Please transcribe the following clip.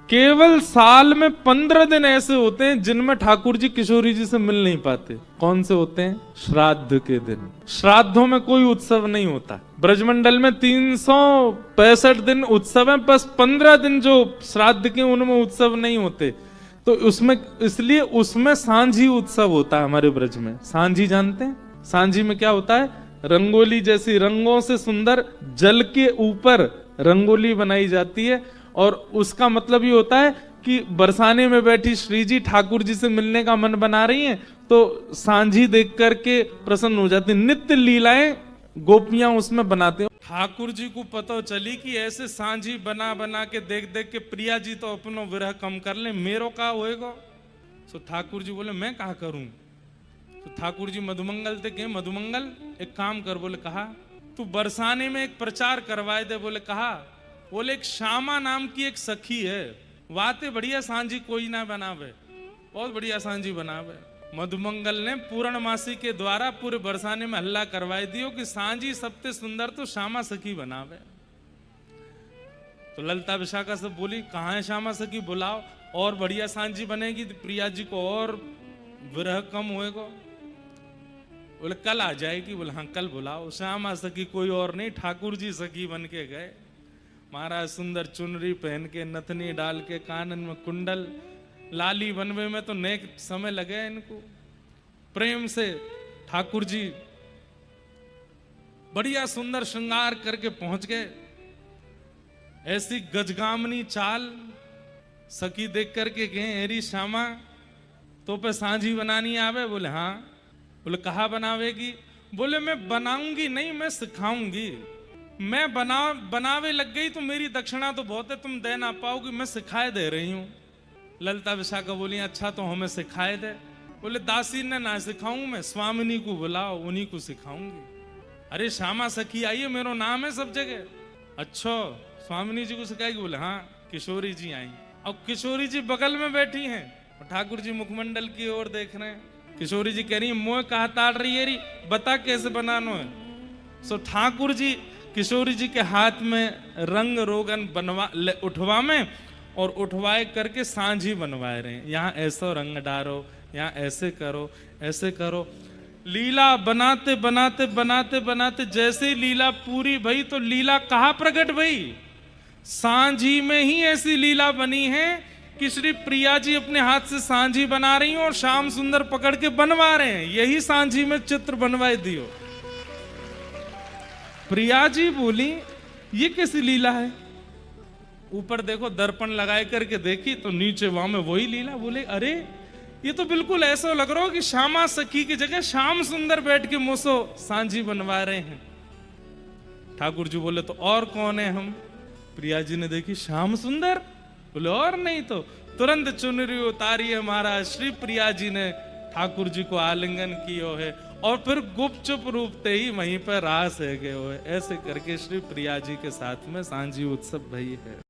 केवल साल में 15 दिन ऐसे होते हैं जिनमें ठाकुर जी किशोरी जी से मिल नहीं पाते। कौन से होते हैं? श्राद्ध के दिन। श्राद्धों में कोई उत्सव नहीं होता। ब्रजमंडल में 365 दिन उत्सव है, बस 15 दिन जो श्राद्ध के उनमें उत्सव नहीं होते। तो उसमें इसलिए उसमें सांझी उत्सव होता है हमारे ब्रज में। सांझी जानते हैं? सांझी में क्या होता है? रंगोली जैसी रंगों से सुंदर जल के ऊपर रंगोली बनाई जाती है और उसका मतलब ये होता है कि बरसाने में बैठी श्री जी ठाकुर जी से मिलने का मन बना रही हैं, तो सांझी देख करके प्रसन्न हो जाती। नित्य लीलाएं गोपियां उसमें बनाते हैं। ठाकुर जी को पता चली कि ऐसे सांझी बना बना के देख देख के प्रिया जी तो अपनो विरह कम कर ले, मेरो का होएगा। तो ठाकुर जी बोले मैं क्या करूं? तो ठाकुर जी मधुमंगल थे के मधुमंगल एक काम कर। बोले कहा तू बरसाने में एक प्रचार करवाए दे। बोले कहा? बोले एक श्यामा नाम की एक सखी है, वाते बढ़िया सांझी कोई ना बनावे, बहुत बढ़िया सांझी बनावे। मधुमंगल ने पूर्णमासी के द्वारा पूरे बरसाने में हल्ला करवाई दियो कि सांझी सबसे सुंदर तो श्यामा सखी बनावे। तो ललिता विशाखा से बोली कहाँ है श्यामा सखी, बुलाओ और बढ़िया सांझी बनेगी तो प्रिया जी को और विरह कम होएगा। बोले कल आ जाएगी। बोले हाँ कल बुलाओ। श्यामा सखी कोई और नहीं, ठाकुर जी सखी बन के गए। महाराज सुंदर चुनरी पहन के, नथनी डाल के, कानन में कुंडल, लाली बनवे में तो नेक समय लगे इनको। प्रेम से ठाकुर जी बढ़िया सुंदर श्रृंगार करके पहुंच गए। ऐसी गजगामनी चाल सखी देख करके गए, एरी श्यामा तो पे सांझी बनानी आवे? बोले हाँ। बोले कहाँ बनावेगी? बोले मैं बनाऊंगी नहीं, मैं सिखाऊंगी। मैं बनावे लग गई तो मेरी दक्षिणा तो बहुत है, तुम दे ना पाओगी, मैं सिखाए दे रही हूं। ललिता विशाखा बोली अच्छा तो हमें सिखाए दे। बोले दासी ने ना सिखाऊं मैं, स्वामिनी को बुलाओ उन्हीं को सिखाऊंगी। अरे श्यामा सखी आइए, मेरा नाम है सब जगह। अच्छा स्वामिनी जी को सिखाएगी? बोले हाँ। किशोरी जी आई। अब किशोरी जी बगल में बैठी हैं और ठाकुर जी मुखमंडल की ओर देख रहे हैं। किशोरी जी कह रही मोह कहा ताड़ रही है, बता कैसे बनाना है। सो ठाकुर जी किशोरी जी के हाथ में रंग रोगन उठवा में और उठवाए करके सांझी बनवाए रहे हैं। यहाँ ऐसा रंग डालो, यहाँ ऐसे करो, ऐसे करो। लीला बनाते बनाते बनाते बनाते जैसे ही लीला पूरी भई तो लीला कहाँ प्रकट भई? सांझी में ही ऐसी लीला बनी है कि श्री प्रिया जी अपने हाथ से सांझी बना रही हैं और श्याम सुंदर पकड़ के बनवा रहे हैं। यही सांझी में चित्र बनवाए दियो। प्रिया जी बोली ये कैसी लीला है? ऊपर देखो दर्पण लगाए करके देखी तो नीचे वहां में वही लीला। बोले अरे ये तो बिल्कुल ऐसा लग रहा हो कि श्यामा सखी की जगह श्याम सुंदर बैठ के मुझसे सांझी बनवा रहे हैं। ठाकुर जी बोले तो और कौन है हम? प्रिया जी ने देखी श्याम सुंदर। बोले और नहीं तो। तुरंत चुनरी उतारी है महाराज, श्री प्रिया जी ने ठाकुर जी को आलिंगन किया है और फिर गुपचुप रूपते ही वहीं पर रास है गए हो है। ऐसे करके श्री प्रिया जी के साथ में सांझी उत्सव भई है।